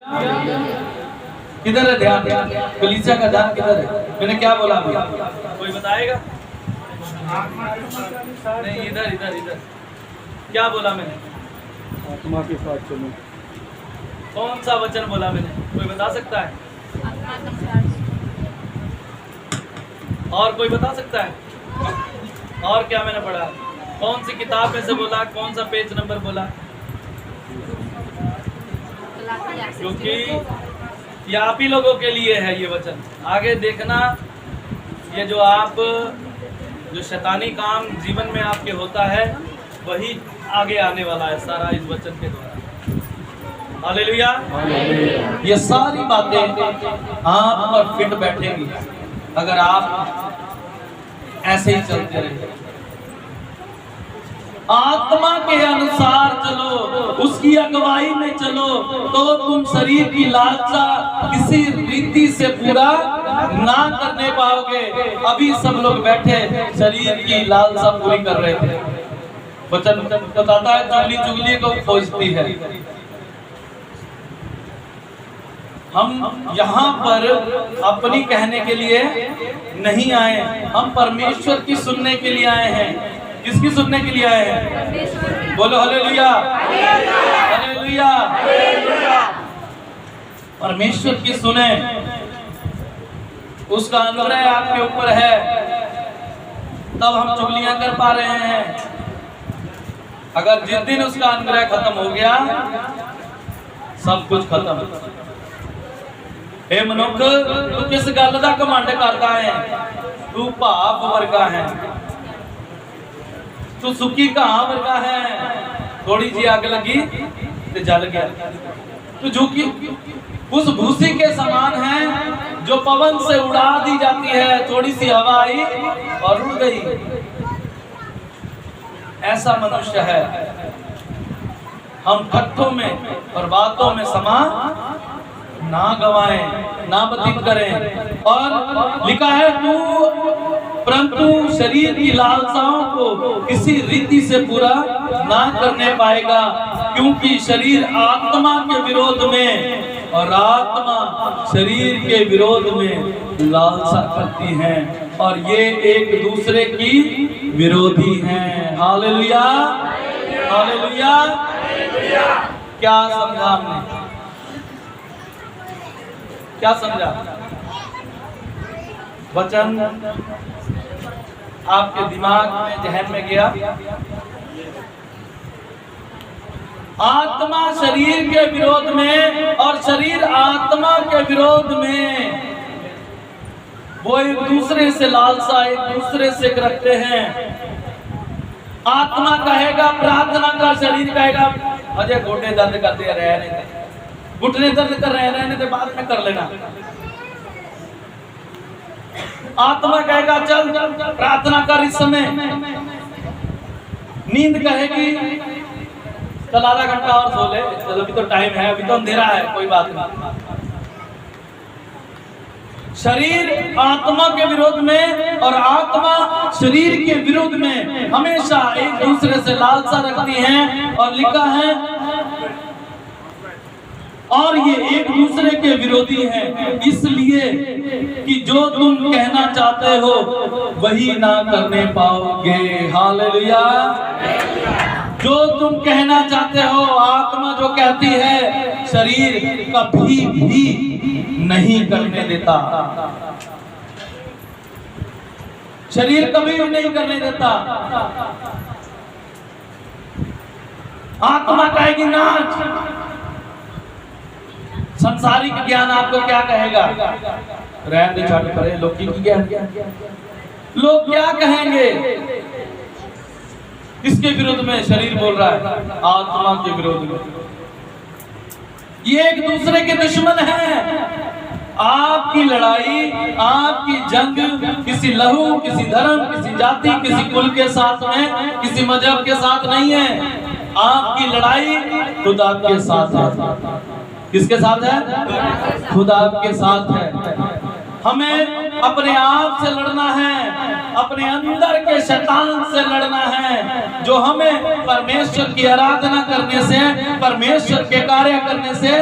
किधर है ध्यान? कलीसिया का ध्यान किधर है? मैंने क्या बोला अभी? कोई बताएगा? नहीं, इधर इधर इधर क्या बोला मैंने? आत्मा के साथ चलो। कौन सा वचन बोला मैंने? कोई बता सकता है? और कोई बता सकता है? और क्या मैंने पढ़ा? कौन सी किताब में से बोला? कौन सा पेज नंबर बोला? क्योंकि ये आप ही लोगों के लिए है ये वचन। आगे देखना, ये जो शैतानी काम जीवन में आपके होता है वही आगे आने वाला है सारा इस वचन के द्वारा। हालेलुया। ये सारी बातें आप पर फिट बैठेंगी अगर आप ऐसे ही चलते रहे। आत्मा के अनुसार चलो, उसकी अगुवाई में चलो, तो तुम शरीर की लालसा किसी रीति से पूरा ना करने पाओगे। अभी सब लोग बैठे शरीर की लालसा पूरी कर रहे थे। वचन बताता है चुगली चुगली को खोजती है। हम यहाँ पर अपनी कहने के लिए नहीं आए, हम परमेश्वर की सुनने के लिए आए हैं। किसकी सुनने के लिए आए हैं? बोलो हालेलुया, हालेलुया। परमेश्वर की सुने, उसका अनुग्रह आपके ऊपर है, तब हम चुगलियां कर पा रहे हैं। अगर जिस दिन उसका अनुग्रह खत्म हो गया, सब कुछ खत्म। हे मनुष्य, तू किस गल दा घमंड करता है? तू भाप वर्गा है, तू सुखी घाह वर्गा है। थोड़ी जी आग लगी तो जल गया। तू झुकी उस भूसी के समान है जो पवन से उड़ा दी जाती है। थोड़ी सी हवा आई और उड़ गई। ऐसा मनुष्य है। हम ठट्ठों में और बातों में समा ना गवाएं, ना व्यतीत करें। और लिखा है तू परंतु शरीर की लालसाओं को किसी रीति से पूरा ना करने पाएगा, क्योंकि शरीर आत्मा के विरोध में और आत्मा शरीर के विरोध में लालसा करती हैं, और ये एक दूसरे की विरोधी हैं। Hallelujah, hallelujah. क्या समझा हमने? क्या समझा? वचन आपके दिमाग में, जहन में गया। आत्मा शरीर के विरोध में और शरीर आत्मा के विरोध में वो एक दूसरे से लालसा, एक दूसरे से रखते हैं। आत्मा कहेगा प्रार्थना का, शरीर कहेगा अजय घोटे दर्द करते रहने दे, घुटने दर्द कर रहे रहने दे, बाद में कर लेना। आत्मा कहेगा चल प्रार्थना कर इस समय। नींद कहेगी चल आधा घंटा और सो ले, चलो अभी तो टाइम है, अभी तो अंधेरा है, कोई बात नहीं। शरीर आत्मा के विरोध में और आत्मा शरीर के विरोध में हमेशा एक दूसरे से लालसा रखती हैं। और लिखा है और ये एक दूसरे के विरोधी हैं, इसलिए कि जो तुम कहना चाहते हो वही ना करने पाओगे। हालेलुया। जो तुम कहना चाहते हो, आत्मा जो कहती है, शरीर कभी भी नहीं करने देता। शरीर कभी भी नहीं करने देता। आत्मा कहेगी नाच। संसारिक ज्ञान आपको क्या कहेगा? रहने दे, छाट पड़े, लौकिक ज्ञान। लोग क्या कहेंगे? किसके विरोध में शरीर बोल रहा है? आत्मा के विरोध में। ये एक दूसरे के दुश्मन हैं। आपकी लड़ाई, आपकी जंग किसी लहू, किसी धर्म, किसी जाति, किसी कुल के साथ में, किसी मजहब के साथ नहीं है। आपकी लड़ाई खुदा के साथ है। किसके साथ है? खुदा के साथ है। हमें अपने आप से लड़ना है, अपने अंदर के शैतान से लड़ना है, जो हमें परमेश्वर की आराधना करने से, परमेश्वर के कार्य करने से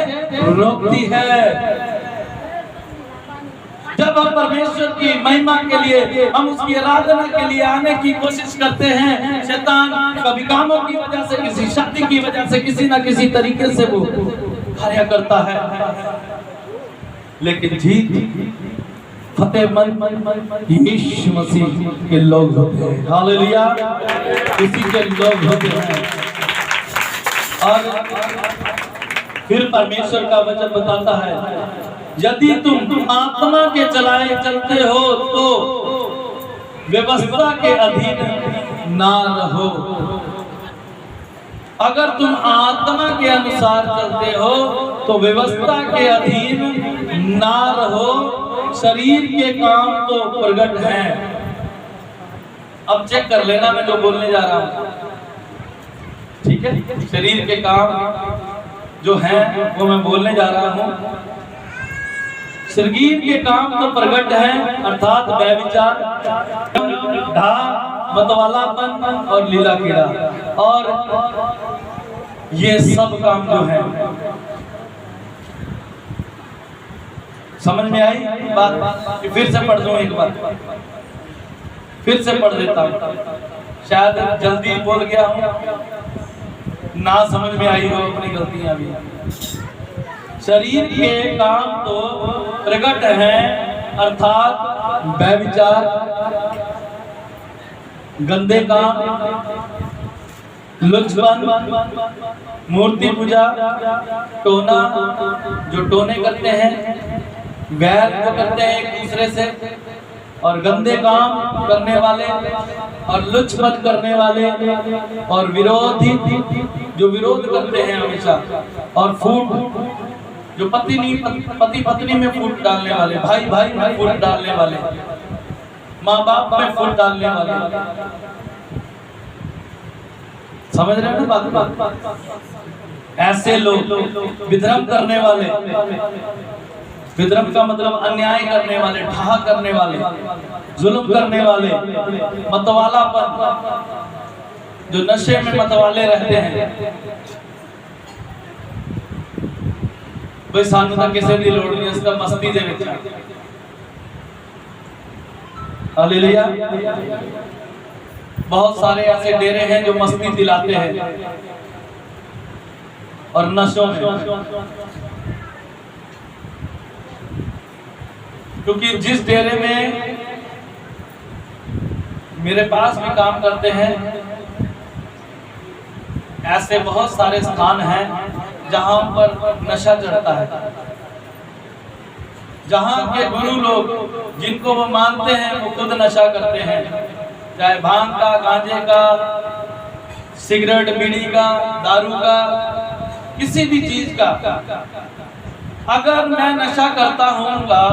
रोकती है। जब हम परमेश्वर की महिमा के लिए, हम उसकी आराधना के लिए आने की कोशिश करते हैं, शैतान कभी कामों की वजह से, किसी शादी की वजह से, किसी ना किसी तरीके से वो कार्य करता है। लेकिन जीत फतेहमंद यीशु मसीह के लोग होते हैं। हालेलुया, उसी के लोग होते हैं। और फिर परमेश्वर का वचन बताता है, यदि तुम आत्मा के चलाए चलते हो तो व्यवस्था के अधीन ना रहो। अगर तुम आत्मा के अनुसार चलते हो तो व्यवस्था के अधीन ना रहो। शरीर के काम तो प्रकट हैं। अब चेक कर लेना मैं जो बोलने जा रहा हूं, ठीक है। शरीर के काम जो हैं वो मैं बोलने जा रहा हूं। शरीर के काम तो प्रकट हैं, अर्थात व्यभिचार, मतवालापन और लीला कीड़ा, और ये सब काम जो है। समझ में आई बात? फिर से पढ़ दूं एक बार, फिर से पढ़ देता हूं, शायद जल्दी बोल गया हूं, ना समझ में आई हो अपनी गलतियां भी। शरीर के काम तो प्रकट हैं, अर्थात व्यभिचार, गंदे काम, लुच्चपन, मूर्ति पूजा, टोना, जो टोने करते हैं, वैर को करते हैं एक दूसरे से, और गंदे काम करने वाले, और लुच्चपन करने वाले, और विरोधी, जो विरोध करते हैं हमेशा, और फूट, जो पति पत्नी में फूट डालने वाले, भाई भाई में फूट डालने वाले, माँ बाप में फूट डालने वाले। समझ रहे हैं ना बात? ऐसे लोग, विधर्म करने वाले, विधर्म का मतलब अन्याय करने वाले, ढहा करने वाले, जुल्म करने वाले, मतवालापन, जो नशे में मतवाले रहते हैं। भाई सानू तो किसी की लोड़ नहीं, इसका मस्ती दे विच। हालेलुया। बहुत सारे ऐसे डेरे हैं जो मस्ती दिलाते हैं और नशों में, क्योंकि जिस डेरे में मेरे पास भी काम करते हैं, ऐसे बहुत सारे स्थान हैं जहां पर नशा चढ़ता है, जहां के गुरु लोग जिनको वो मानते हैं वो खुद नशा करते हैं, चाहे भांग का, गांजे का, सिगरेट बीड़ी का, दारू का, किसी भी चीज का। अगर मैं नशा करता हूँगा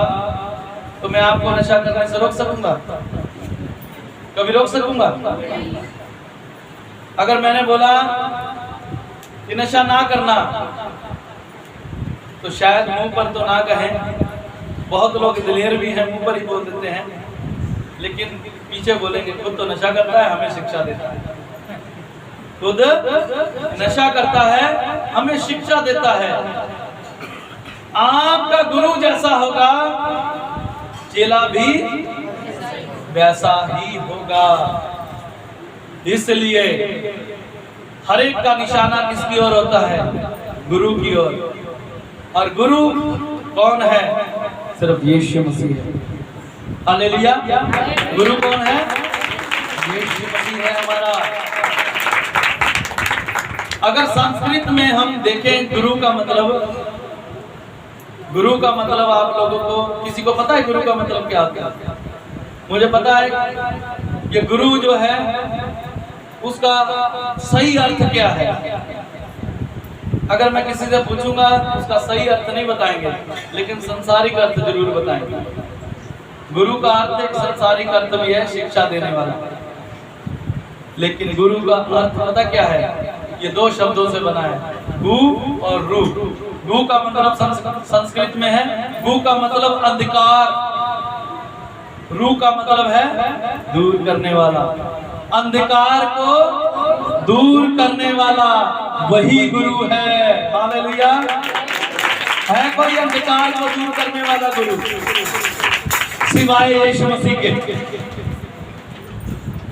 तो मैं आपको नशा करने से रोक सकूंगा? कभी रोक सकूंगा? अगर मैंने बोला कि नशा ना करना, तो शायद मुंह पर तो ना कहें, बहुत लोग दिलेर भी हैं, मुंह पर ही बोल देते हैं, लेकिन पीछे बोलेंगे खुद तो नशा करता है, हमें शिक्षा देता है। खुद नशा करता है, हमें शिक्षा देता है। आपका गुरु जैसा होगा, चेला भी वैसा ही होगा। इसलिए हर एक का निशाना किसकी ओर होता है? गुरु की ओर। और गुरु कौन है? सिर्फ यीशु मसीह है। हालेलुया। गुरु कौन है? यीशु मसीह है हमारा। अगर संस्कृत में हम देखें गुरु का मतलब, गुरु का मतलब आप लोगों को, किसी को पता है गुरु का मतलब क्या होता है? मुझे पता है कि गुरु जो है उसका सही अर्थ क्या है। अगर मैं किसी से पूछूंगा उसका सही अर्थ नहीं बताएंगे, लेकिन संसारिक अर्थ जरूर बताएंगे। गुरु का अर्थ एक संसारिक अर्थ भी है, शिक्षा देने वाला। लेकिन गुरु का अर्थ पता क्या है? ये दो शब्दों से बना है, गु और रु। गु का मतलब संस्कृत में है, गु का मतलब अंधकार, रू का मतलब है दूर करने वाला, अंधकार को दूर करने वाला वही गुरु है। हालेलुया। है कोई अंधकार को दूर करने वाला गुरु सिवाय यीशु मसीह के?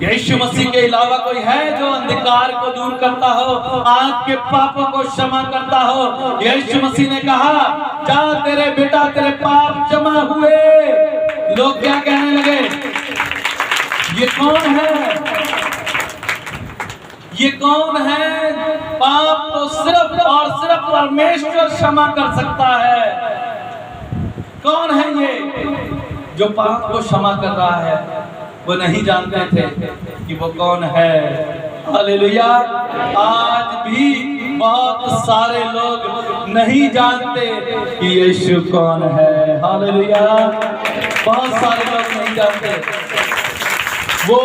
यीशु मसीह के अलावा कोई है जो अंधकार को दूर करता हो, आपके पापों को क्षमा करता हो? यीशु मसीह ने कहा, जा तेरे बेटा तेरे पाप क्षमा हुए। लोग क्या कहने लगे? ये कौन है? ये कौन है? पाप को सिर्फ और सिर्फ परमेश्वर क्षमा कर सकता है। कौन है ये जो पाप को क्षमा कर रहा है? वो नहीं जानते थे कि वो कौन है। हालेलुया। आज भी बहुत सारे लोग नहीं जानते कि यीशु कौन है। हालेलुया। बहुत सारे लोग नहीं जानते। वो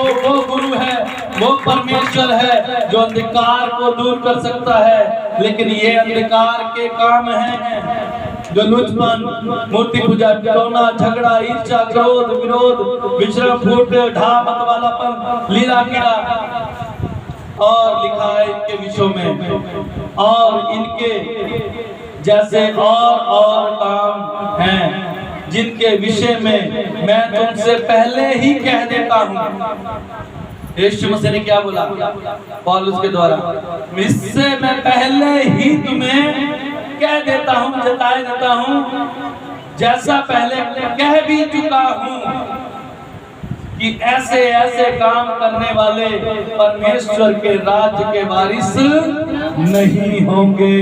गुरु है, वो परमेश्वर है जो अंधकार को दूर कर सकता है। लेकिन ये अंधकार के काम हैं जो लुचपन, मूर्ति पूजा, टोना, झगड़ा, ईर्ष्या, क्रोध, विरोध, विश्राम, फूट, ढा, मतवालापन, लीला कीड़ा, और लिखा है इनके विषयों में और इनके जैसे और काम हैं जिनके विषय में मैं तुमसे पहले ही कह देता हूँ। यीशु मसीह ने क्या बोला पौलुस के द्वारा? इससे मैं पहले ही तुम्हें कह देता हूँ, जता देता हूँ, जैसा पहले कह भी चुका हूँ कि ऐसे ऐसे काम करने वाले परमेश्वर के राज्य के वारिस नहीं होंगे।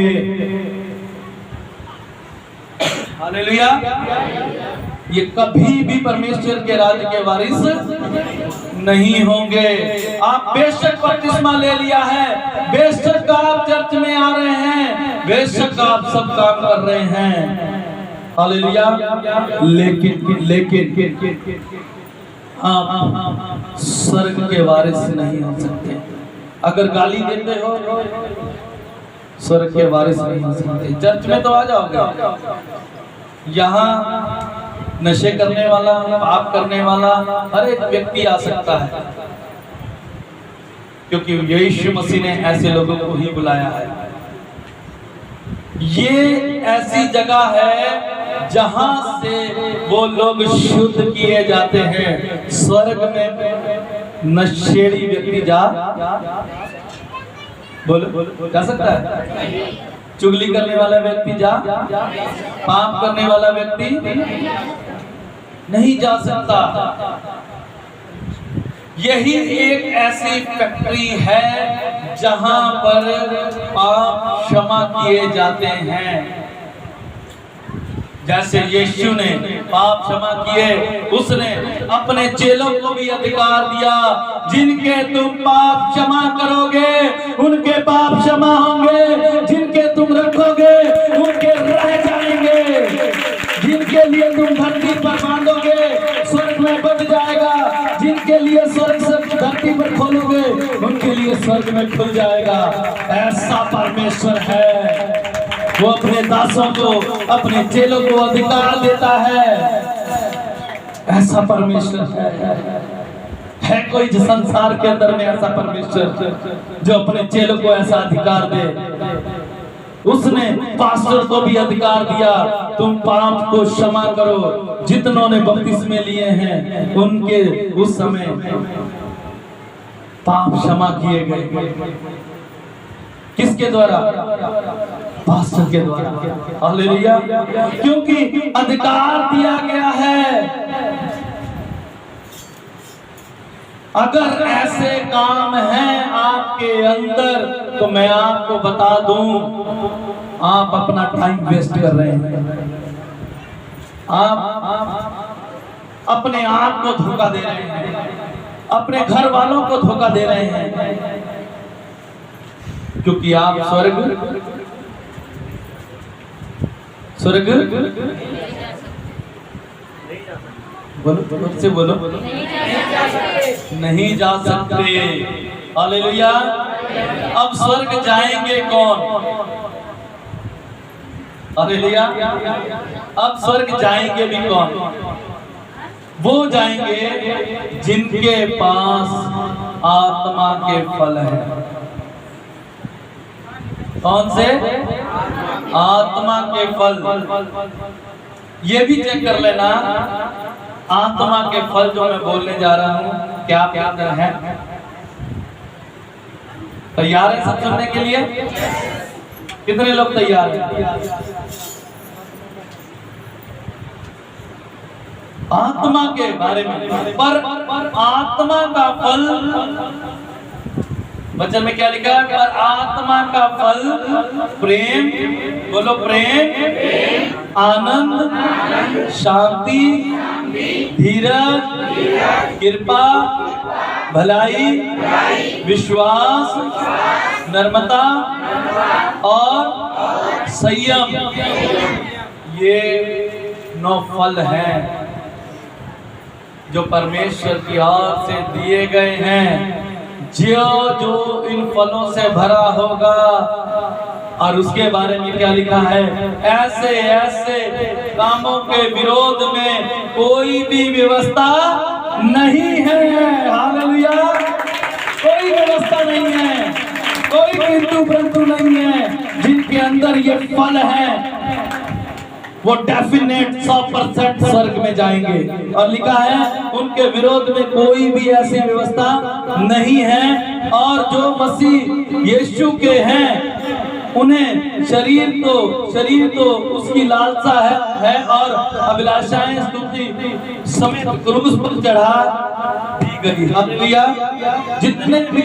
हालेलुया। ये कभी भी परमेश्वर के राज्य के वारिस नहीं होंगे। आप बेशक बपतिस्मा ले लिया है, बेशक आप चर्च में आ रहे हैं, बेशक आप सब काम कर रहे हैं। हालेलुया। लेकिन आप स्वर्ग के वारिस नहीं हो सकते। अगर गाली देते हो स्वर्ग के वारिस नहीं हो सकते। चर्च में तो आ जाओगे, यहाँ नशे करने वाला, पाप करने वाला हर एक व्यक्ति आ सकता है, क्योंकि यीशु मसीह ने ऐसे लोगों को ही बुलाया है। ये ऐसी जगह है जहां से वो लोग शुद्ध किए जाते हैं। स्वर्ग में नशेड़ी व्यक्ति बोलो जा सकता है? चुगली करने वाला व्यक्ति पाप करने वाला व्यक्ति नहीं जा सकता। यही एक ऐसी फैक्ट्री है जहां पर पाप क्षमा किए जाते हैं। जैसे यीशु ने पाप क्षमा किए, उसने अपने चेलों को भी अधिकार दिया। जिनके तुम पाप क्षमा करोगे उनके पाप क्षमा होंगे, जिनके तुम रखोगे उनके रह जाएंगे, जिनके लिए तुम धरती पर बांधोगे स्वर्ग में बंध जाएगा, जिनके लिए स्वर्ग से धरती पर खोलोगे उनके लिए स्वर्ग में खुल जाएगा। ऐसा परमेश्वर है, वो अपने दासों को, अपने चेलों को अधिकार देता है। ऐसा परमेश्वर है कोई जो संसार के अंदर में ऐसा परमेश्वर जो अपने चेलों को ऐसा अधिकार दे? उसने पास्टर को भी अधिकार दिया, तुम पाप को क्षमा करो। जितनों ने बपतिस्मे लिए हैं उनके उस समय पाप क्षमा किए गए। किसके द्वारा? पास्टर के द्वारा। हालेलुया। क्योंकि अधिकार दिया गया है। अगर ऐसे काम हैं आपके अंदर तो मैं आपको बता दूं, आप अपना टाइम वेस्ट कर रहे हैं। आप अपने आप को धोखा दे रहे हैं, अपने घर वालों को धोखा दे रहे हैं, क्योंकि आप स्वर्ग बोलो से बोलो नहीं जा सकते। हालेलुया। अब स्वर्ग जाएंगे कौन? हालेलुया। अब स्वर्ग जाएंगे भी कौन? वो जाएंगे जिनके पास आत्मा के फल हैं। कौन से? आत्मा के फल। ये भी चेक कर लेना, आत्मा के फल जो मैं बोलने जा रहा हूं क्या आपके अंदर है? तैयार है सब सुनने के लिए? कितने लोग तैयार हैं? आत्मा के बारे में, पर आत्मा का फल वचन में क्या लिखा है? पर आत्मा का फल प्रेम, बोलो प्रेम, आनंद, शांति, धीरज, कृपा, भलाई, विश्वास, नम्रता और संयम, ये 9 फल हैं जो परमेश्वर की ओर से दिए गए हैं। जो इन फलों से भरा होगा, और उसके बारे में क्या लिखा है? ऐसे ऐसे कामों के विरोध में कोई भी व्यवस्था नहीं है। हालेलुया! कोई व्यवस्था नहीं है, कोई किंतु परंतु नहीं है। जिनके अंदर ये फल है वो डेफिनेट 100% स्वर्ग में जाएंगे। और लिखा है उनके विरोध में कोई भी ऐसी व्यवस्था नहीं है। और जो मसीह यीशु के हैं उन्हें शरीर तो उसकी लालसा है और अभिलाषाएं स्तुति समेत क्रूस पर चढ़ा दी गई। हालेलुया! जितने भी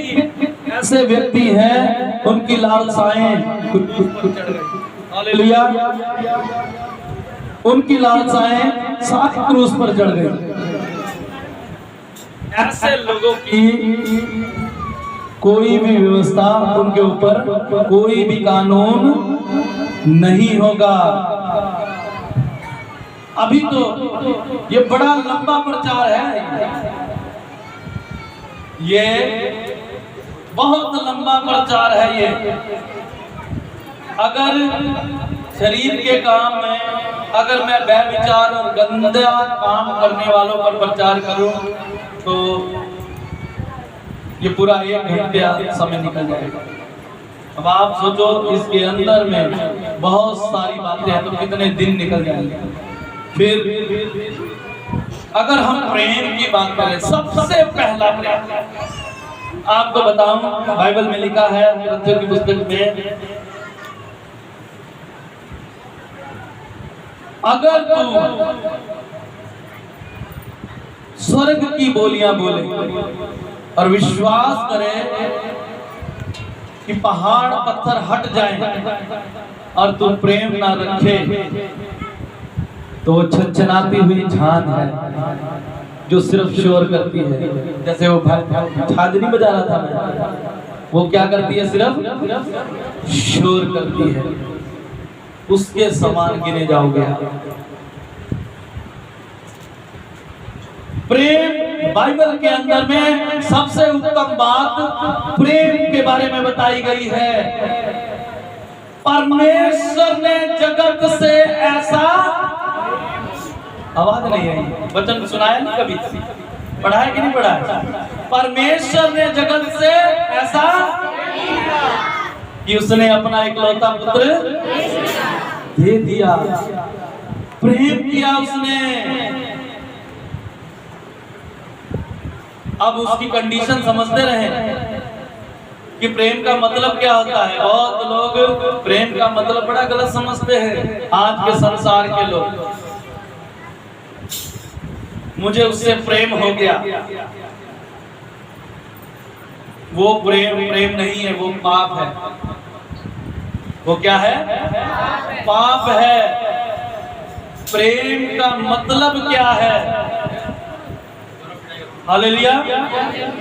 ऐसे व्यक्ति हैं उनकी लालसाएं हालेलुया, उनकी लालसाएं साथ क्रूस पर चढ़ गई। ऐसे लोगों की कोई भी व्यवस्था, उनके ऊपर कोई भी कानून नहीं होगा। अभी तो ये बड़ा लंबा प्रचार है, ये बहुत लंबा प्रचार है। ये अगर शरीर के काम में अगर मैं व्यभिचार और गंदा काम करने वालों पर प्रचार करूं तो ये पूरा 1 घंटा समय निकल जाएगा। अब आप सोचो इसके अंदर में बहुत सारी बातें हैं तो कितने दिन निकल जाएंगे। फिर अगर हम प्रेम की बात करें, सबसे पहला प्रेम आपको बताऊं, बाइबल में लिखा है कुरिन्थियों की पुस्तक में, अगर तू स्वर्ग की बोलियां बोले और विश्वास करे कि पहाड़ पत्थर हट जाएं और तू प्रेम ना रखे तो वो छनछनाती हुई झांझ है जो सिर्फ शोर करती है। जैसे वो झांझ नहीं बजा रहा था मैं, वो क्या करती है? सिर्फ शोर करती है। उसके समान गिने जाओगे। प्रेम बाइबल के अंदर में सबसे उत्तम बात प्रेम के बारे में बताई गई है। परमेश्वर ने जगत से ऐसा, आवाज नहीं आई, वचन सुनाया नहीं कभी, पढ़ा है कि नहीं पढ़ा है? परमेश्वर ने जगत से ऐसा कि उसने अपना इकलौता पुत्र दे दिया। प्रेम किया उसने। अब उसकी कंडीशन समझते रहे कि प्रेम का मतलब क्या होता है। बहुत लोग प्रेम का मतलब बड़ा गलत समझते हैं आज के संसार के लोग। मुझे उससे प्रेम हो गया, वो प्रेम नहीं है, वो पाप है। वो क्या है? पाप है। प्रेम का मतलब क्या है? हालेलुया!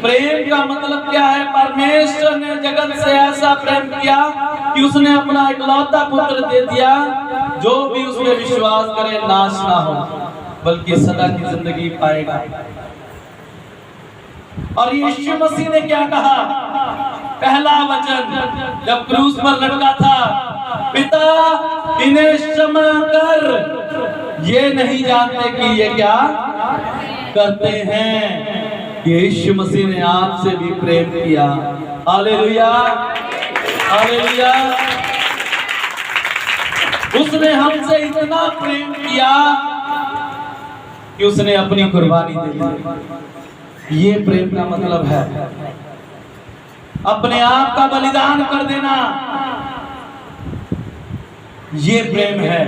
प्रेम का मतलब क्या है? परमेश्वर ने जगत से ऐसा प्रेम किया कि उसने अपना इकलौता पुत्र दे दिया, जो भी उसमें विश्वास करे नाश ना हो बल्कि सदा की जिंदगी पाएगा। और यीशु मसीह ने क्या कहा? पहला वचन जब क्रूस पर लटका था, पिता इन्हें क्षमा कर, ये नहीं जानते कि ये क्या कहते हैं कि यीशु मसीह ने आपसे भी प्रेम किया। Hallelujah, hallelujah. उसने हमसे इतना प्रेम किया कि उसने अपनी कुर्बानी दे दी। ये प्रेम का मतलब है अपने आप का बलिदान कर देना। ये प्रेम है।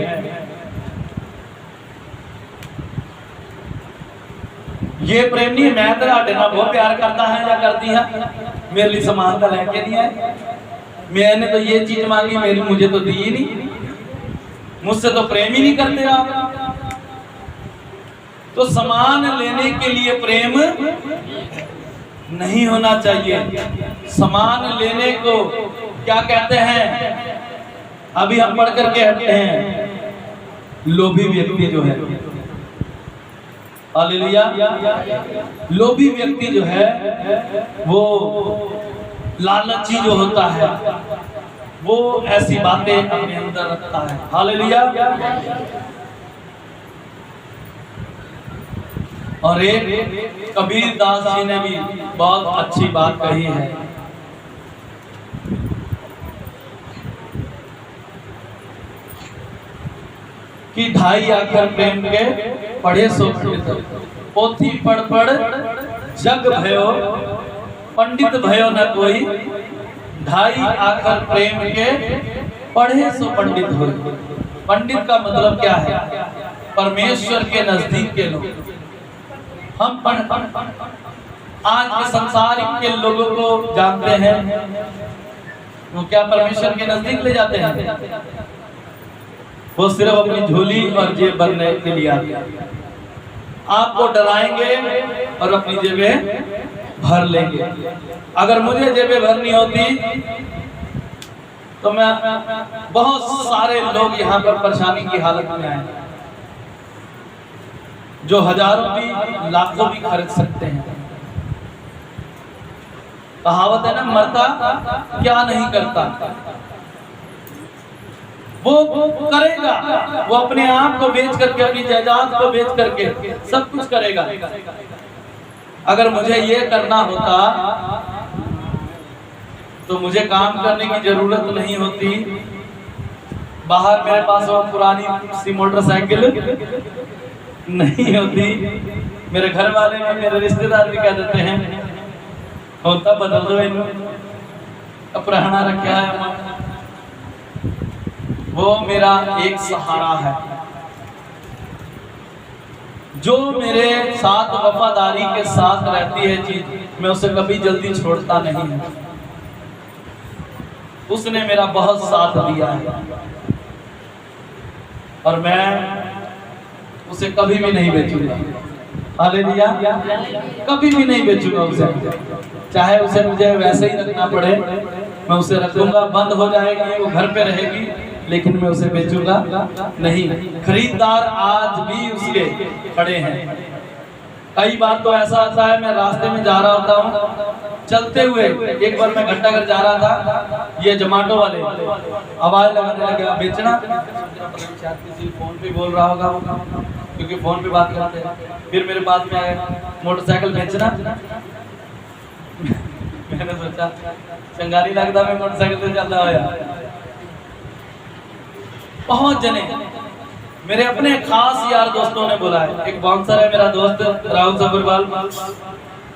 ये प्रेम नहीं मैं तेरा देना बहुत प्यार करता है या करती है, मेरे लिए सामान तो लेके नहीं है, मैंने तो ये चीज मांगी मेरी मुझे तो दी ही नहीं, मुझसे तो प्रेम ही नहीं करते आप। तो सामान लेने के लिए प्रेम नहीं होना चाहिए। सामान लेने को क्या कहते हैं, अभी हम पढ़ करके हटते हैं, लोभी व्यक्ति जो है, हालेलुया, लोभी व्यक्ति जो है वो लालची जो होता है वो ऐसी बातें अपने अंदर रखता है। हालेलुया। और एक कबीर दास जी ने भी बहुत अच्छी बात कही है कि ढाई अक्षर प्रेम के पढ़े सो पंडित, पोथी पढ़ पढ़ जग भयो पंडित भयो न कोई, ढाई अक्षर प्रेम के पढ़े सो पंडित हो। पंडित का मतलब क्या है, परमेश्वर के नजदीक के लोग। हम आज के संसारिक के लोगों को जानते हैं, वो क्या परमेश्वर के नजदीक ले जाते हैं? वो सिर्फ अपनी झोली और जेब भरने के लिए आते हैं। आपको डराएंगे और अपनी जेबें भर लेंगे। अगर मुझे जेबें भरनी होती तो मैं बहुत सारे लोग यहाँ पर परेशानी की हालत में आए जो हजारों भी लाखों भी खर्च सकते हैं। कहावत है ना, मरता क्या नहीं करता, वो करेगा। वो अपने आप को बेच करके, अपनी जायदाद को बेच करके सब कुछ करेगा। अगर मुझे ये करना होता तो मुझे काम करने की जरूरत नहीं होती। बाहर मेरे पास वो पुरानी सी मोटरसाइकिल नहीं होती। मेरे घर वाले में मेरे रिश्तेदार भी कह देते हैं होता बदल दो इनको, पुराना रखा है। वो मेरा एक सहारा है जो मेरे साथ वफादारी के साथ रहती है चीज, मैं उसे कभी जल्दी छोड़ता नहीं हूं। उसने मेरा बहुत साथ दिया है और मैं उसे कभी भी नहीं बेचूंगा। हालेलुया, कभी भी नहीं बेचूंगा उसे। चाहे उसे मुझे वैसे ही रखना पड़े, मैं उसे रखूंगा। बंद हो जाएगी, वो घर पे रहेगी, लेकिन मैं उसे बेचूंगा नहीं। खरीदार आज भी उसके खड़े हैं। कई बार तो ऐसा आता है, मैं रास्ते में जा रहा होता हूँ चलते हुए, एक बार मैं घंटाघर जा रहा था, ये जोमेटो वाले आवाज लगाने लगे बेचना। किसी फोन पे बोल रहा होगा क्योंकि फोन पे बात करते हैं। फिर मेरे पास में आया मोटरसाइकिल बेचना। मैंने सोचा चंगारी लगता मैं मोटरसाइकिल से चलता हुआ। बहुत जने मेरे अपने खास यार दोस्तों ने बोला है, एक बाउंसर है मेरा दोस्त राहुल सबरवाल,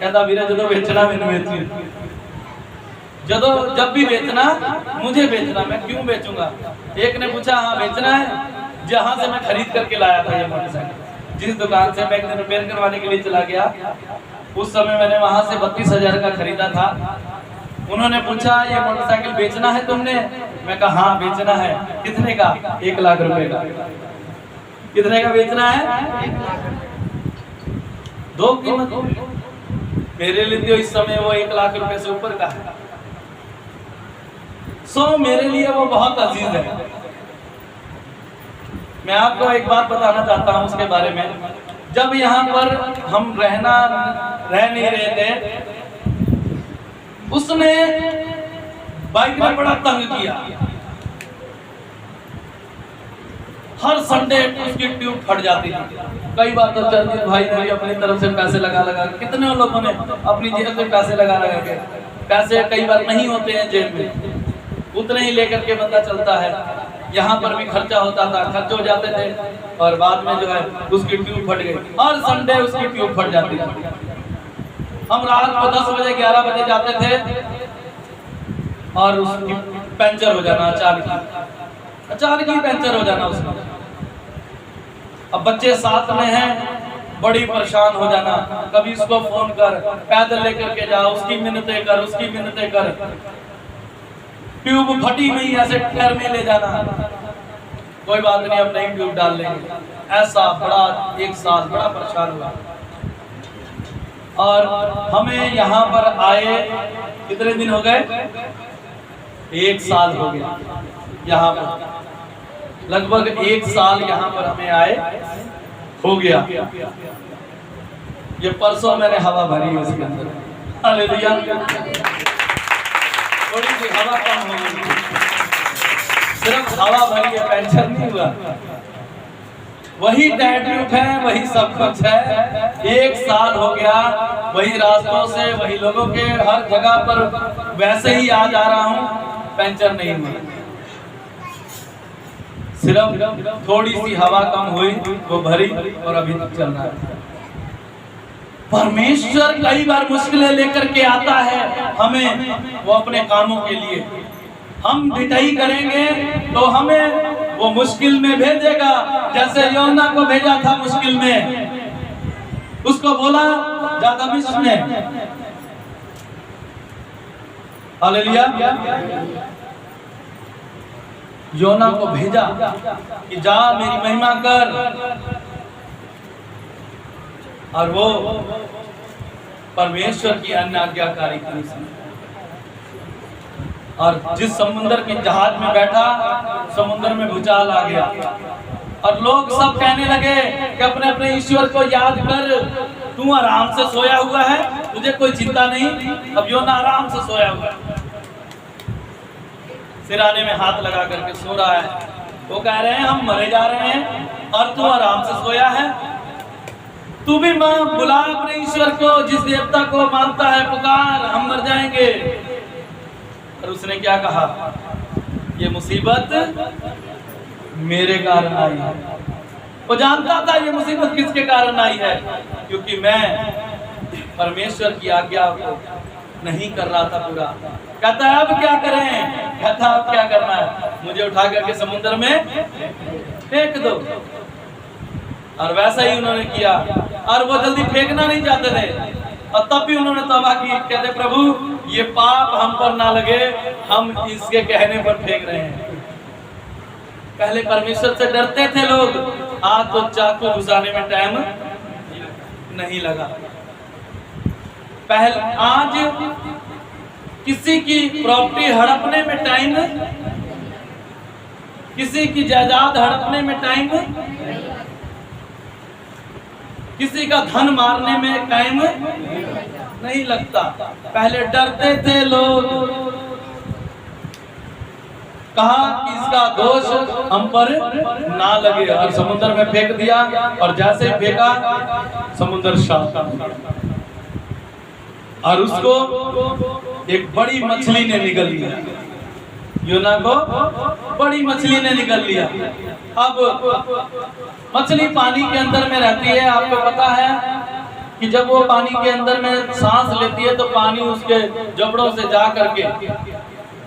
कहता वीरे जो बेचना मैंने बेची, जब भी बेचना मुझे बेचना, मैं क्यों बेचूंगा। एक ने पूछा हाँ बेचना है, जहां से मैं खरीद करके लाया था ये मोटरसाइकिल, जिस दुकान से मैं एक दिन रिपेयर करवाने के लिए चला गया, उस समय मैंने वहां से 32,000 का खरीदा था। उन्होंने पूछा ये मोटरसाइकिल बेचना है तुमने? मैं कहा हाँ बेचना है। कितने का? 1 लाख रुपए का। कितने का बेचना है? दो कीमत। मेरे लिए तो इस समय वो 1 लाख रुपए से ऊपर का है। सो मेरे लिए वो बहुत अजीज है। मैं आपको एक बात बताना चाहता हूं उसके बारे में। जब यहाँ पर हम रह नहीं रहे थे, उसने बाइक में बड़ा तंग किया। हर संडे उसकी ट्यूब फट जाती थी। कई बार तो चरणजीत भाई ने भी अपनी तरफ से पैसे लगा कितने लोगों ने अपनी जेब में पैसे लगा के, पैसे कई बार नहीं होते हैं जेब में, उतने ही लेकर के बंदा चलता है। यहाँ पर भी खर्चा होता था, खर्च हो जाते थे और बाद में जो है उसकी ट्यूब फट गई। हर संडे उसकी ट्यूब फट जाती थी। हम रात को 10 बजे 11 बजे जाते थे और उसकी पंचर हो जाना, अचानक ही पंचर हो जाना उसमें। अब बच्चे साथ में हैं, बड़ी परेशान हो जाना, कभी इसको फोन कर, पैदल लेकर के जाओ, उसकी मिन्नतें कर, उसकी मिन्नतें कर, ट्यूब फटी नहीं ऐसे पैर में ले जाना, कोई बात नहीं अब नई ट्यूब डाल लेंगे। ऐसा बड़ा 1 साल बड़ा परेशान हुआ। और हमें यहाँ पर आए कितने दिन हो गए? 1 साल हो गया। यहाँ पर लगभग 1 साल यहाँ पर हमें आए हो गया। ये परसों मैंने हवा भरी उसके अंदर, हालेलुया। थोड़ी सी हवा कम हो गई, सिर्फ हवा भरी है, पंचर नहीं हुआ। वही टैटू है, वही सब कुछ है। 1 साल हो गया, वही रास्तों से, वही लोगों के हर जगह पर वैसे ही आ जा रहा हूँ, पंचर नहीं हुआ। सिर्फ थोड़ी सी हवा कम हुई, वो भरी और अभी तक चल रहा है। परमेश्वर कई बार मुश्किलें लेकर के आता है हमें, वो अपने कामों के लिए। हम ढिठाई करेंगे तो हमें वो मुश्किल में भेजेगा, जैसे योना को भेजा था मुश्किल में। उसको बोला ज्यादा मिस्र में, हालेलुया। योना को भेजा कि जा मेरी महिमा कर, और वो परमेश्वर की अन्य आज्ञाकारी थी। और जिस समुद्र के जहाज में बैठा, समुद्र में भूचाल आ गया और लोग सब कहने लगे कि अपने अपने ईश्वर को याद कर, तू आराम से सोया हुआ है, तुझे कोई चिंता नहीं। अब योना आराम से सोया हुआ है, सिराने में हाथ लगा करके सो रहा है। वो कह रहे हैं हम मरे जा रहे हैं और तू आराम से सोया है। तू भी मां बुला अपने ईश्वर को, जिस देवता को मानता है, पुकार, हम मर जाएंगे। और उसने क्या कहा? ये मुसीबत मेरे कारण आई है। वो जानता था ये मुसीबत किसके कारण आई है, क्योंकि मैं परमेश्वर की आज्ञा को नहीं कर रहा था पूरा। कहता है अब क्या करें? कहता अब क्या करना है, मुझे उठा करके समुद्र में फेंक दो। और वैसा ही उन्होंने किया, और वो जल्दी फेंकना नहीं चाहते थे, और तब भी उन्होंने तौबा की। कहते प्रभु ये पाप हम पर ना लगे, हम इसके कहने पर फेंक रहे हैं। पहले परमेश्वर से डरते थे लोग, आज तो चाकू घुसाने में टाइम नहीं लगा। पहले आज किसी की प्रॉपर्टी हड़पने में टाइम, किसी की जायदाद हड़पने में टाइम, किसी का धन मारने में टाइम नहीं लगता। पहले डरते थे लोग, कहा कि इसका दोष हम पर ना लगे, और समुद्र में फेंक दिया। और जैसे ही फेंका, समुद्र शांत, और उसको एक बड़ी मछली ने निगल लिया। योना को बड़ी मछली ने निगल लिया। अब मछली पानी के अंदर में रहती है, आपको पता है कि जब वो पानी के अंदर में सांस लेती है तो पानी उसके जबड़ों से जा करके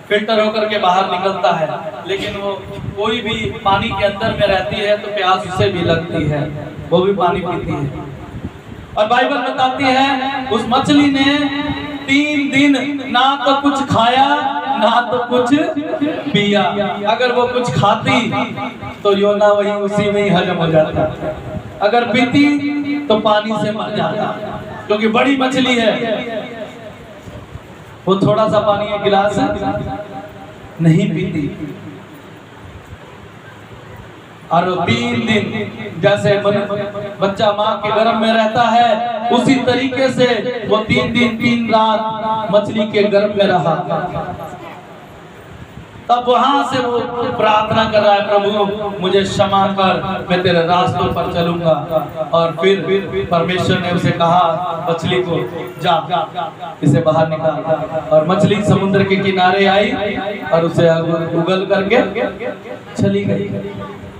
फिल्टर होकर के बाहर निकलता है। लेकिन वो कोई भी पानी के अंदर में रहती है तो प्यास उसे भी लगती है, वो भी पानी पीती है। और बाइबल बताती है उस मछली ने 3 दिन ना तो कुछ खाया ना तो कुछ पिया। अगर वो कुछ खाती तो योना वही उसी में ही हजम हो जाता, अगर पीती तो पानी से मर जाता, क्योंकि बड़ी मछली है, वो थोड़ा सा पानी एक गिलास नहीं पीती। और 3 दिन जैसे बच्चा माँ के गर्भ में रहता है, उसी तरीके से वो 3 दिन 3 रात मछली के गर्भ में रहा। तब वहां से वो प्रार्थना कर रहा है, प्रभु मुझे क्षमा कर, मैं तेरे रास्तों पर चलूंगा। और फिर परमेश्वर ने उसे कहा मछली को, जा इसे बाहर निकाल। और मछली समुद्र के किनारे आई और उसे उगल करके चली गई।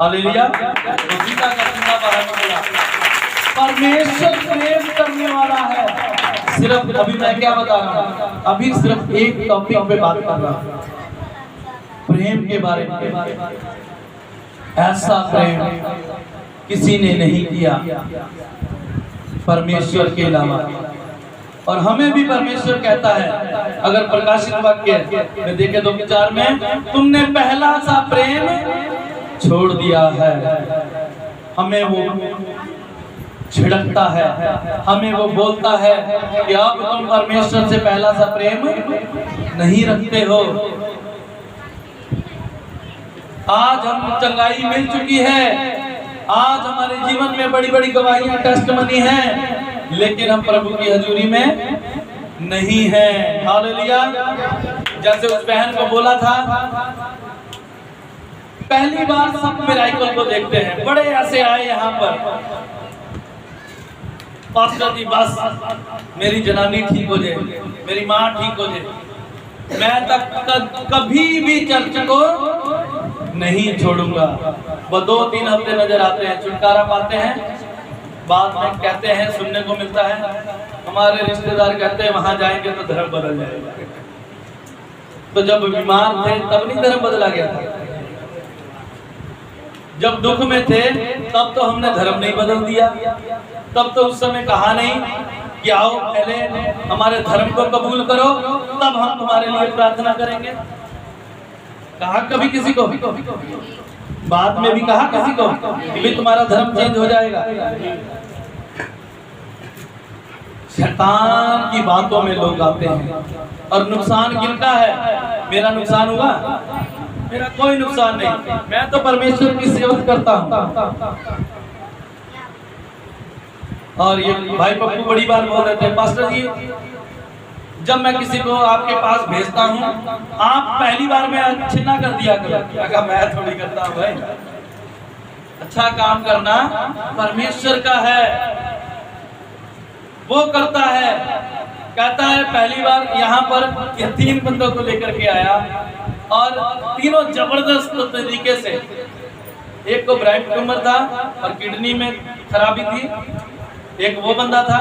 हालेलुया। बाहर निकला। परमेश्वर प्रेम करने वाला है। सिर्फ अभी मैं क्या बता रहा हूँ, अभी सिर्फ एक टॉपिक पे बात कर रहा हूँ, प्रेम के बारे में। ऐसा प्रेम किसी ने नहीं किया परमेश्वर के अलावा। और हमें भी परमेश्वर कहता है, अगर प्रकाशित वाक्य में देखे 2:4 में, तुमने पहला सा प्रेम छोड़ दिया है। हमें वो छिड़कता है, हमें वो बोलता है कि अब तुम परमेश्वर से पहला सा प्रेम नहीं रखते हो। आज हम चंगाई मिल चुकी है, आज हमारे जीवन में बड़ी बड़ी गवाहियां टेस्टमनी हैं, लेकिन हम प्रभु की हजूरी में नहीं हैं। हालेलुया। जैसे उस बहन को बोला था, पहली बार सब मिराइकल को देखते हैं, बड़े ऐसे आए यहाँ पर, पास्टर जी बस मेरी जनानी ठीक हो जाए, मेरी माँ ठीक हो जाए, मैं तब कभी भी चर्च को नहीं छोड़ूंगा। वो 2-3 हफ्ते नजर आते हैं, छुटकारा पाते हैं, बाद में कहते हैं, सुनने को मिलता है, हमारे रिश्तेदार कहते हैं वहां जाएंगे तो धर्म बदल जाएगा। तो जब बीमार थे तब नहीं धर्म बदला गया था, जब दुख में थे तब तो हमने धर्म नहीं बदल दिया, तब तो उस समय कहा नहीं कि आओ पहले हमारे धर्म को कबूल करो तब हम तुम्हारे लिए प्रार्थना करेंगे। कहा कभी किसी को, बाद में भी कहा किसी को कि भी तुम्हारा धर्म चेंज हो जाएगा। शैतान की बातों में लोग आते हैं। और नुकसान किनका है? मेरा नुकसान हुआ? मेरा कोई नुकसान नहीं, मैं तो परमेश्वर की सेवा करता हूँ। और ये भाई पप्पू बड़ी बार बोल रहे थे, पास्टर जी जब मैं किसी को आपके पास भेजता हूँ आप पहली बार में अच्छी ना कर दिया करो। मैं थोड़ी करता हूँ भाई, अच्छा काम करना परमेश्वर का है, वो करता है। कहता है पहली बार यहाँ पर ये 3 बंदों को लेकर के आया और तीनों जबरदस्त तरीके से, एक को ब्राइन ट्यूमर था और किडनी में खराबी थी, एक वो बंदा था,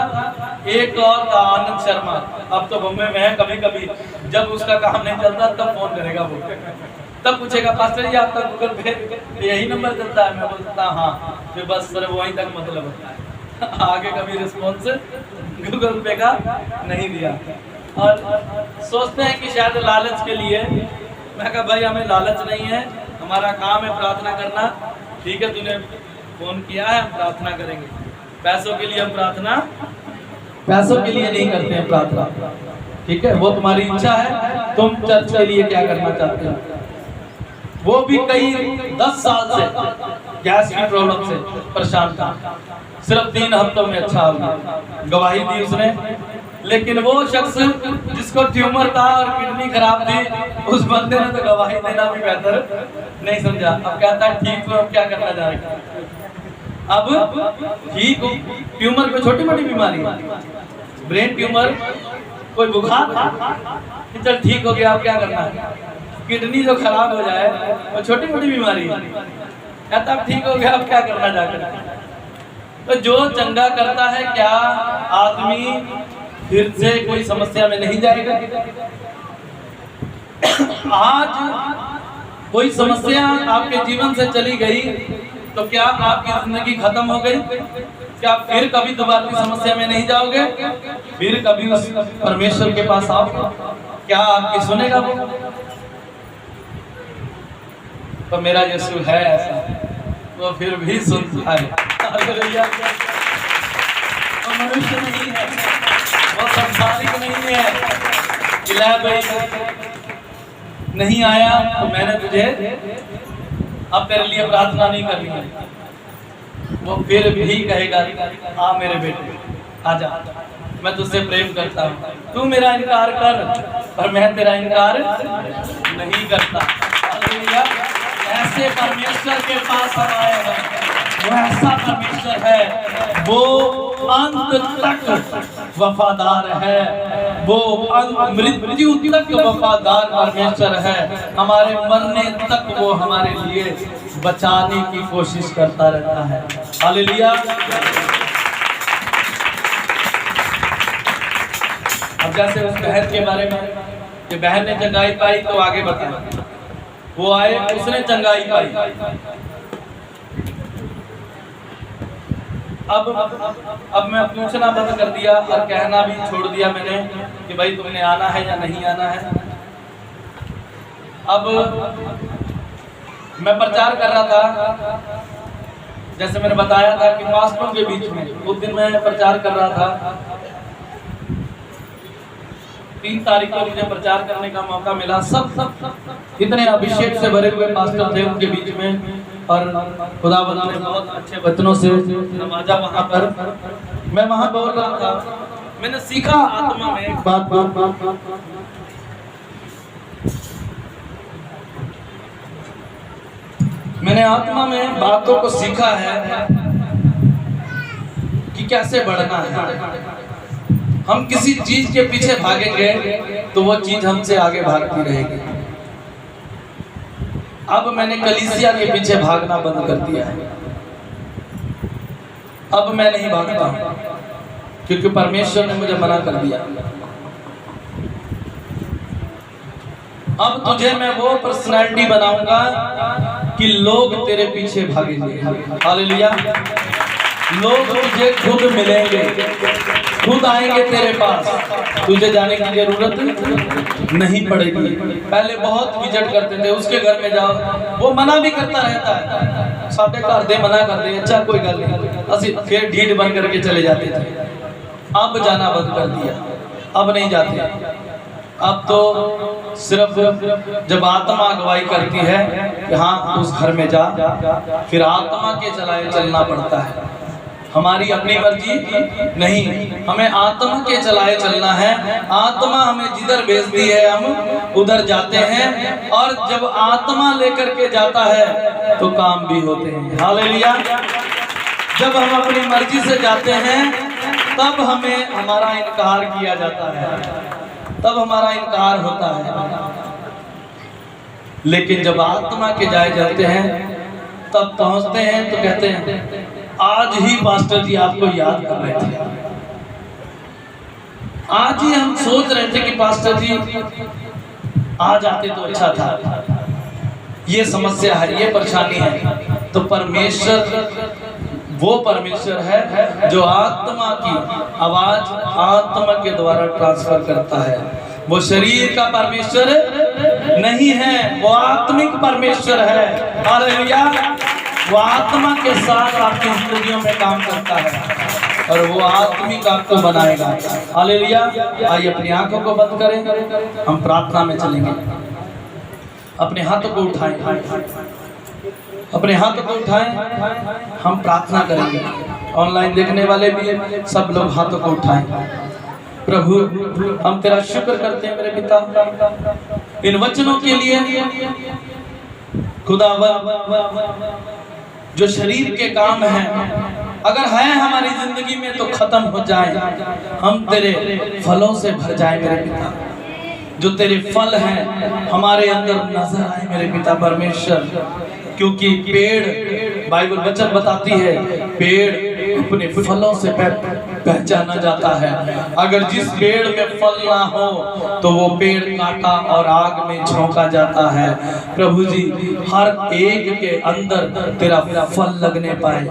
एक और था आनंद शर्मा। अब तो बम्बई में है, कभी कभी जब उसका काम नहीं चलता तब फोन करेगा वो, तब पूछेगा पास्टर जी आपका गूगल पे यही नंबर चलता है? मैं बोलता हाँ, फिर बस सर वहीं तक मतलब होता है, आगे कभी रिस्पॉन्स गूगल पे का नहीं दिया। और सोचते हैं कि शायद लालच के लिए। मैं कहा भाई हमें लालच नहीं है, हमारा काम है प्रार्थना करना। ठीक है तूने फोन किया है, हम प्रार्थना करेंगे। पैसों के लिए हम प्रार्थना, पैसों के लिए नहीं करते हैं प्रार्थना, ठीक है? वो तुम्हारी इच्छा है, तुम चर्च के लिए क्या करना चाहते हो। वो भी कई 10 साल से गैस की प्रॉब्लम से परेशान था, सिर्फ 3 हफ्तों में अच्छा हो गया, गवाही दी उसने। लेकिन वो शख्स जिसको ट्यूमर था और किडनी खराब थी, उस बंदे ने तो गवाही देना भी बेहतर नहीं समझा। अब कहता है ठीक हो, अब क्या करना चाहेगा? अब ठीक हो, ट्यूमर कोई छोटी मोटी बीमारी है, ब्रेन ट्यूमर, कोई बुखार, चल ठीक हो गया, अब क्या करना है? किडनी जो खराब हो जाए वो छोटी मोटी बीमारी है, कहता अब ठीक हो गया, अब क्या करना जाकर? तो जो चंगा करता है, क्या आदमी फिर से कोई समस्या में नहीं जाएगा? आज कोई समस्या आपके जीवन से चली गई तो क्या आपकी जिंदगी खत्म हो गई? क्या फिर कभी दोबारा की समस्या में नहीं जाओगे? फिर कभी उस परमेश्वर के पास आओगे? क्या आपकी सुनेगा वो? तो मेरा यीशु है ऐसा, वो फिर भी सुनता है। वो मनुष्य नहीं है, वो संसारिक नहीं है कि ले भाई नहीं आया तो मैंने तुझे अब तेरे लिए प्रार्थना नहीं करनी है। वो फिर भी कहेगा आ मेरे बेटे आजा, मैं तुझसे प्रेम करता हूँ, तू मेरा इनकार कर पर मैं तेरा इनकार नहीं करता। जैसे परमेश्वर के पास हम आए हैं, वैसा परमेश्वर है, वो अंत तक वफादार है, वो मृत्यु तक वफादार परमेश्वर है। हमारे मरने तक वो हमारे लिए बचाने की कोशिश करता रहता है। हालेलुया। अब जैसे उस बहन के बारे में कि बहन ने चंगाई पाई तो आगे बताया, वो आए उसने चंगाई पाई। अब मैं पूछना बंद कर दिया और कहना भी छोड़ दिया मैंने कि भाई तुमने आना है या नहीं आना है। अब मैं प्रचार कर रहा था, जैसे मैंने बताया था कि पास्टरों के बीच में उस दिन मैं प्रचार कर रहा था। 3 तारीख को मुझे प्रचार करने का मौका मिला। सब इतने अभिषेक से भरे हुए पास्टर थे उनके बीच में, और खुदावंद ने बहुत अच्छे वचनों से नवाजा। वहां पर मैं वहां बोल रहा था, मैंने सीखा आत्मा में एक बात, मैंने आत्मा में बातों को सीखा है कि कैसे बढ़ना है। हम किसी चीज के पीछे भागेंगे तो वो चीज हमसे आगे भागती रहेगी। अब मैंने कलीसिया के पीछे भागना बंद कर दिया है। अब मैं नहीं भागता हूं क्योंकि परमेश्वर ने मुझे मना कर दिया। अब तुझे मैं वो पर्सनैलिटी बनाऊंगा कि लोग तेरे पीछे भागेंगे। हालेलुया। लोग तुझे खुद मिलेंगे, खुद आएंगे तेरे पास, तुझे जाने की जरूरत नहीं पड़ेगी। पहले बहुत विजिट करते थे, उसके घर में जाओ, वो मना भी करता रहता है, साढ़े घर दे मना कर दे, अच्छा कोई गल नहीं, असि फिर ढीठ बन करके चले जाते थे। अब जाना बंद कर दिया, अब नहीं जाते। अब तो सिर्फ जब आत्मा अगुवाई करती है कि हाँ उस घर में जा, फिर आत्मा के चलाए चलना पड़ता है। हमारी अपनी मर्जी नहीं, हमें आत्मा के चलाए चलना है। आत्मा हमें जिधर भेजती है हम उधर जाते हैं, और जब आत्मा लेकर के जाता है तो काम भी होते हैं। हालेलुया। जब हम अपनी मर्जी से जाते हैं तब हमें हमारा इनकार किया जाता है, तब हमारा इनकार होता है। लेकिन जब आत्मा के जाए जाते हैं तब पहुंचते हैं तो कहते हैं आज ही पास्टर जी आपको याद कर रहे थे, आज ही हम सोच रहे थे कि पास्टर जी आ जाते तो अच्छा था। ये समस्या है, ये परेशानी है। तो परमेश्वर वो परमेश्वर है जो आत्मा की आवाज आत्मा के द्वारा ट्रांसफर करता है। वो शरीर का परमेश्वर नहीं है, वो आत्मिक परमेश्वर है। हालेलुया। वो आत्मा के साथ आपकी जिंदगियों में काम करता है और वो आत्मिक आपको बनाएगा। हालेलुया। आइए अपनी आंखों को बंद करें, हम प्रार्थना में चलेंगे। अपने हाथों को उठाएं, अपने हाथों को उठाएं, हम प्रार्थना करेंगे। ऑनलाइन देखने वाले भी सब लोग हाथों को उठाएं। प्रभु हम तेरा शुक्र करते हैं मेरे पिता इन वचनों के लिए। खुदावंद जो शरीर के काम हैं अगर है हमारी जिंदगी में तो खत्म हो जाए, हम तेरे फलों से भर जाए मेरे पिता। जो तेरे फल हैं हमारे अंदर नजर आए मेरे पिता परमेश्वर, क्योंकि पेड़ बाइबल वचन बताती है पेड़ अपने फलों से पहचाना जाता है। अगर जिस पेड़ में फल ना हो तो वो पेड़ काटा और आग में झोंका जाता है। प्रभु जी हर एक के अंदर तेरा फल लगने पाए,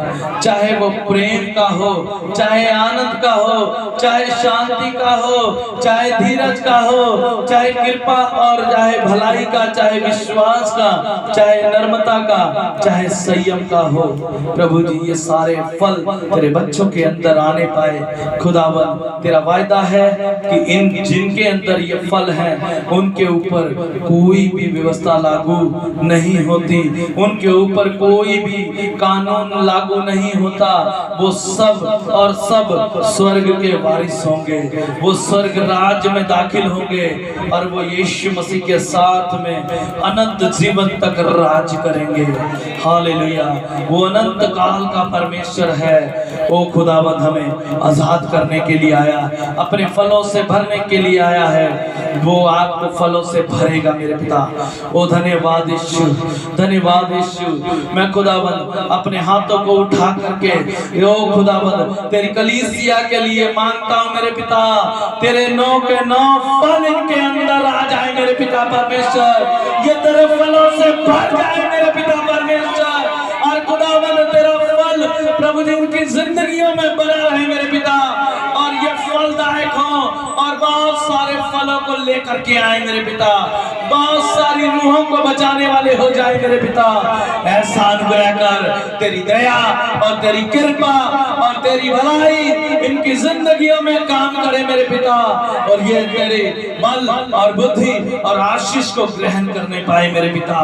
चाहे वो प्रेम का हो, चाहे आनंद का हो, चाहे शांति का हो, चाहे धीरज का हो, चाहे कृपा और चाहे भलाई का, चाहे विश्वास का, चाहे नर्मता का, चाहे संयम का हो। प्रभु जी ये सारे फल तेरे बच्चों के अंदर आने पाए। पाए। खुदावन तेरा वायदा है कि इन जिनके अंदर ये फल है उनके ऊपर कोई भी व्यवस्था लागू नहीं होती, उनके ऊपर कोई भी कानून लागू नहीं होता। वो सब और सब स्वर्ग के वारिस होंगे, वो स्वर्ग राज्य में दाखिल होंगे और वो यीशु मसीह के साथ में अनंत जीवन तक राज करेंगे। हालेलुया। वो अनंत काल का परमेश्वर है। ओ खुदावंद हमें आजाद करने के लिए आया, अपने फलों से भरने के लिए आया है। वो आपको फलों से भरेगा मेरे पिता। ओ धन्यवाद यीशु, धन्यवाद यीशु। मैं खुदावंद अपने हाथों को उठा करके ओ खुदावंद तेरी कलीसिया के लिए मांगता हूँ मेरे पिता, तेरे 9 के 9 फल इनके अंदर आ जाए मेरे पिता परमेश्वर। ये तेरे फलों से भर जाए मेरे पिता परमेश्वर। और खुदावंद तेरा फल प्रभु जी उनकी जिंदगियों में बना रहे मेरे पिता, और ये फलदायक हो और बहुत सारे फलों को लेकर के आए मेरे पिता, बहुत सारी रूहों को बचाने वाले हो जाए मेरे पिता। ऐसा अनुग्रह कर, तेरी दया और तेरी कृपा और तेरी भलाई इनकी जिंदगियों में काम करे मेरे पिता, और ये तेरे बल और बुद्धि और आशीष को ग्रहण करने पाए मेरे पिता।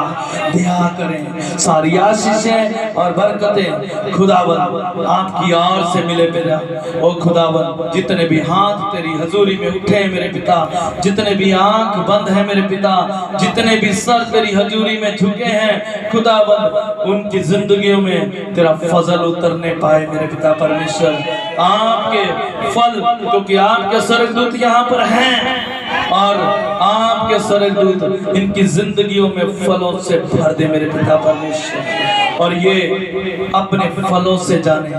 दया करें, सारी आशीषें और बरकतें खुदावंद आपकी ओर से मिले मेरा। ओ खुदावंद जितने भी हाथ तेरी हजूरी में उठे हैं मेरे पिता, जितने भी आंख बंद है मेरे पिता, जितने भी सर तेरी हजूरी में झुके हैं खुदावंद, उनकी जिंदगियों में तेरा फजल उतरने पाए मेरे पिता परमेश्वर। आपके फल, क्योंकि आपके स्वर्गदूत यहाँ पर हैं और आपके स्वर्गदूत इनकी जिंदगियों में फलों से भर दे मेरे पिता परमेश्वर, और ये अपने फलों से जाने,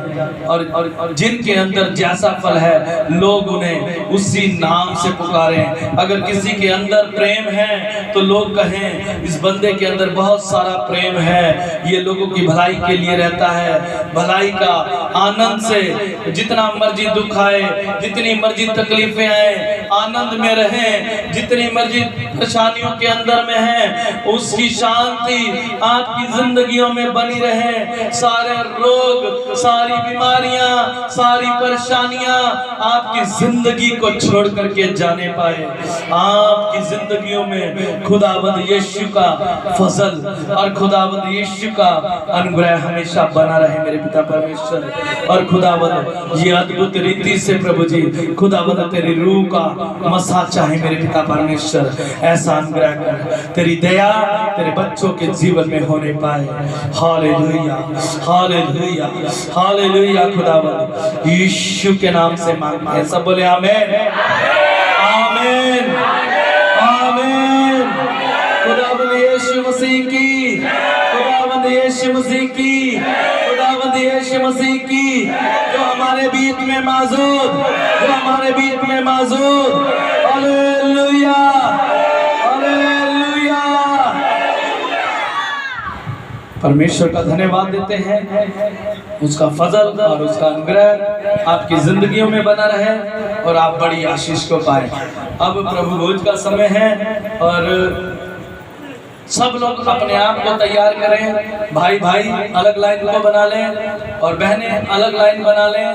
और जिनके अंदर जैसा फल है लोग उन्हें उसी नाम से पुकारें। अगर किसी के अंदर प्रेम है तो लोग कहें इस बंदे के अंदर बहुत सारा प्रेम है, ये लोगों की भलाई के लिए रहता है, भलाई का आनंद से जितना मर्जी दुख आए, जितनी मर्जी तकलीफें आए आनंद में रहें, जितनी मर्जी परेशानियों के अंदर में है उसकी शांति आपकी जिंदगियों में बनी रहे। सारे रोग, सारी बीमारियां, सारी परेशानियां आपकी जिंदगी को छोड़ करके जाने पाए। आपकी जिंदगियों में खुदावंद यीशु का फजल और खुदावंद यीशु का अनुग्रह हमेशा बना रहे मेरे पिता परमेश्वर। और खुदावंद ये अद्भुत रीति से प्रभु जी खुदावंद तेरी रूह का मसा चाहे मेरे पिता परमेश्वर। ऐसा अनुग्रह कर, तेरी दया तेरे बच्चों के जीवन में होने पाए। Hallelujah, hallelujah, hallelujah. खुदावंद यीशु के नाम से मांगते हैं, सब बोले आमीन, आमीन, आमीन। खुदावंद यीशु मसीह की, खुदावंद यीशु मसीह की, खुदावंद यीशु मसीह की, जो हमारे बीच में मौजूद, जो हमारे बीच में मौजूद। Hallelujah, hallelujah. परमेश्वर का धन्यवाद देते हैं, उसका फजल और उसका अनुग्रह आपकी जिंदगियों में बना रहे और आप बड़ी आशीष को पाए। अब प्रभु भोज का समय है और सब लोग अपने आप को तैयार करें। भाई भाई अलग लाइन को बना लें और बहनें अलग लाइन बना लें।